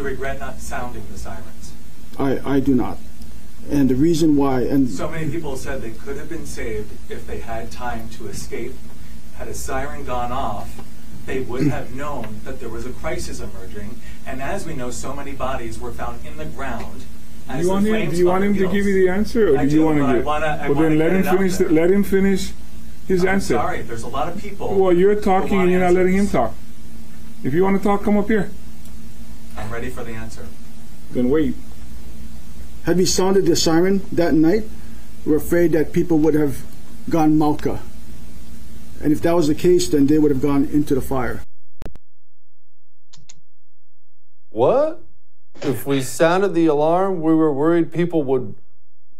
you regret not sounding the sirens? I do not. And the reason why... and so many people said they could have been saved if they had time to escape. Had a siren gone off, they would have known that there was a crisis emerging. And as we know, so many bodies were found in the ground. Do you want him to give you the answer, or do you want to give? Well, then let him finish his answer. Sorry, there's a lot of people. Well, you're talking and you're not letting him talk. If you want to talk, come up here. I'm ready for the answer. Then wait. Had we sounded the siren that night, we're afraid that people would have gone Malka. And if that was the case, then they would have gone into the fire. What? If we sounded the alarm, we were worried people would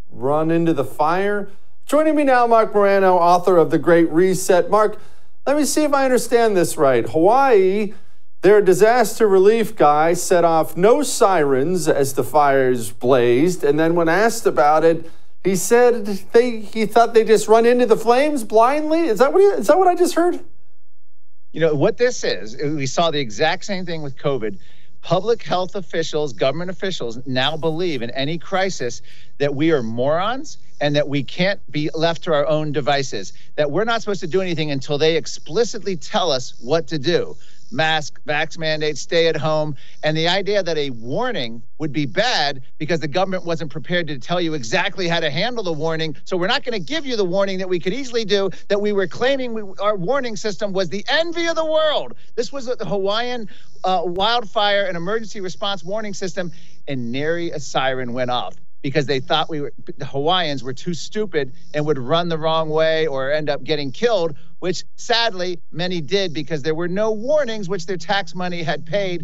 run into the fire? Joining me now, Marc Morano, author of The Great Reset. Marc, let me see if I understand this right. Hawaii, their disaster relief guy set off no sirens as the fires blazed, and then when asked about it, he said he thought they just run into the flames blindly? Is that what I just heard? You know, what this is, we saw the exact same thing with COVID. Public health officials, government officials now believe in any crisis that we are morons and that we can't be left to our own devices, that we're not supposed to do anything until they explicitly tell us what to do. Mask, vax mandates, stay at home, and the idea that a warning would be bad because the government wasn't prepared to tell you exactly how to handle the warning. So we're not going to give you the warning that we could easily do, that we were claiming our warning system was the envy of the world. This was the Hawaiian wildfire and emergency response warning system, and nary a siren went off because they thought the Hawaiians were too stupid and would run the wrong way or end up getting killed, which sadly many did because there were no warnings, which their tax money had paid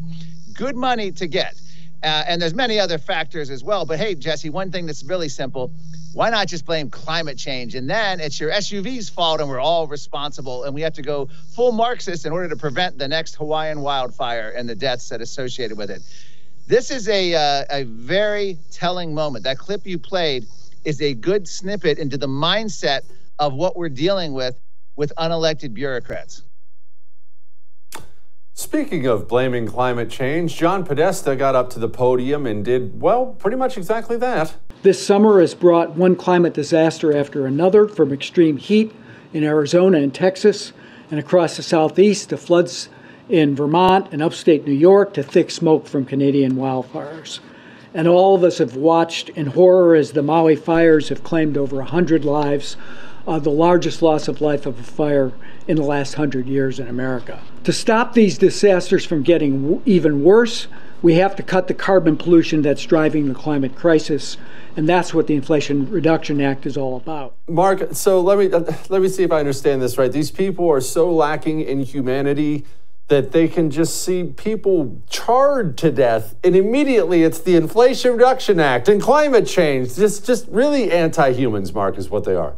good money to get. And there's many other factors as well. But hey, Jesse, one thing that's really simple, why not just blame climate change? And then it's your SUV's fault and we're all responsible. And we have to go full Marxist in order to prevent the next Hawaiian wildfire and the deaths that are associated with it. This is a very telling moment. That clip you played is a good snippet into the mindset of what we're dealing with unelected bureaucrats. Speaking of blaming climate change, John Podesta got up to the podium and did, well, pretty much exactly that. This summer has brought one climate disaster after another, from extreme heat in Arizona and Texas and across the Southeast to floods in Vermont and upstate New York to thick smoke from Canadian wildfires. And all of us have watched in horror as the Maui fires have claimed over 100 lives, the largest loss of life of a fire in the last 100 years in America. To stop these disasters from getting even worse, we have to cut the carbon pollution that's driving the climate crisis, and that's what the Inflation Reduction Act is all about. Marc, so let me see if I understand this right. These people are so lacking in humanity that they can just see people charred to death, and immediately it's the Inflation Reduction Act and climate change. Just really anti-humans, Marc, is what they are.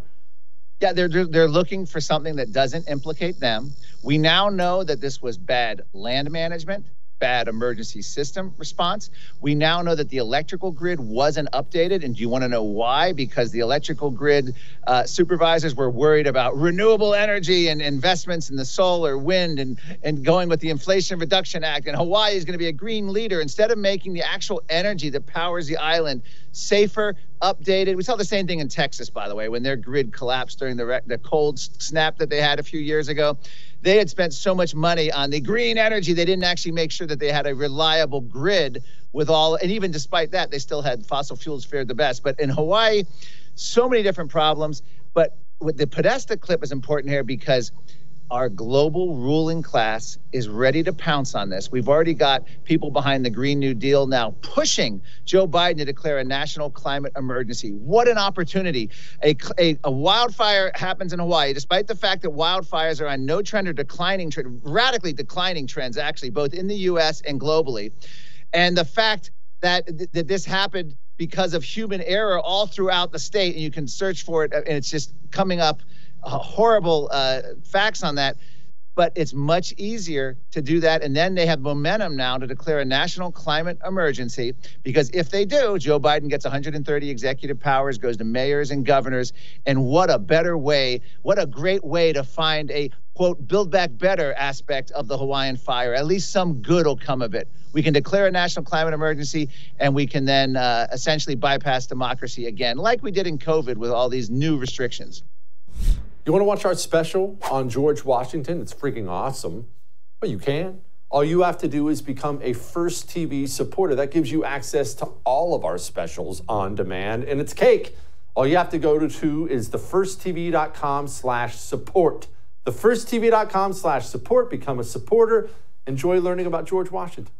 Yeah, they're looking for something that doesn't implicate them. We now know that this was bad land management, bad emergency system response. We now know that the electrical grid wasn't updated. And do you want to know why? Because the electrical grid supervisors were worried about renewable energy and investments in the solar, wind, and going with the Inflation Reduction Act. And Hawaii is going to be a green leader. Instead of making the actual energy that powers the island safer, updated. We saw the same thing in Texas, by the way, when their grid collapsed during the cold snap that they had a few years ago. They had spent so much money on the green energy, they didn't actually make sure that they had a reliable grid with all, and even despite that, they still had fossil fuels fared the best. But in Hawaii, so many different problems. But with the Podesta clip is important here because our global ruling class is ready to pounce on this. We've already got people behind the Green New Deal now pushing Joe Biden to declare a national climate emergency. What an opportunity. A wildfire happens in Hawaii, despite the fact that wildfires are on no trend or declining trend, radically declining trends, actually, both in the U.S. and globally. And the fact that this happened because of human error all throughout the state, and you can search for it, and it's just coming up horrible facts on that, but it's much easier to do that. And then they have momentum now to declare a national climate emergency, because if they do, Joe Biden gets 130 executive powers, goes to mayors and governors. And what a better way, what a great way to find a quote, build back better aspect of the Hawaiian fire. At least some good will come of it. We can declare a national climate emergency, and we can then essentially bypass democracy again, like we did in COVID with all these new restrictions. You want to watch our special on George Washington? It's freaking awesome. Well, you can. All you have to do is become a First TV supporter. That gives you access to all of our specials on demand, and it's cake. All you have to go to is thefirsttv.com/support. Thefirsttv.com/support. Become a supporter. Enjoy learning about George Washington.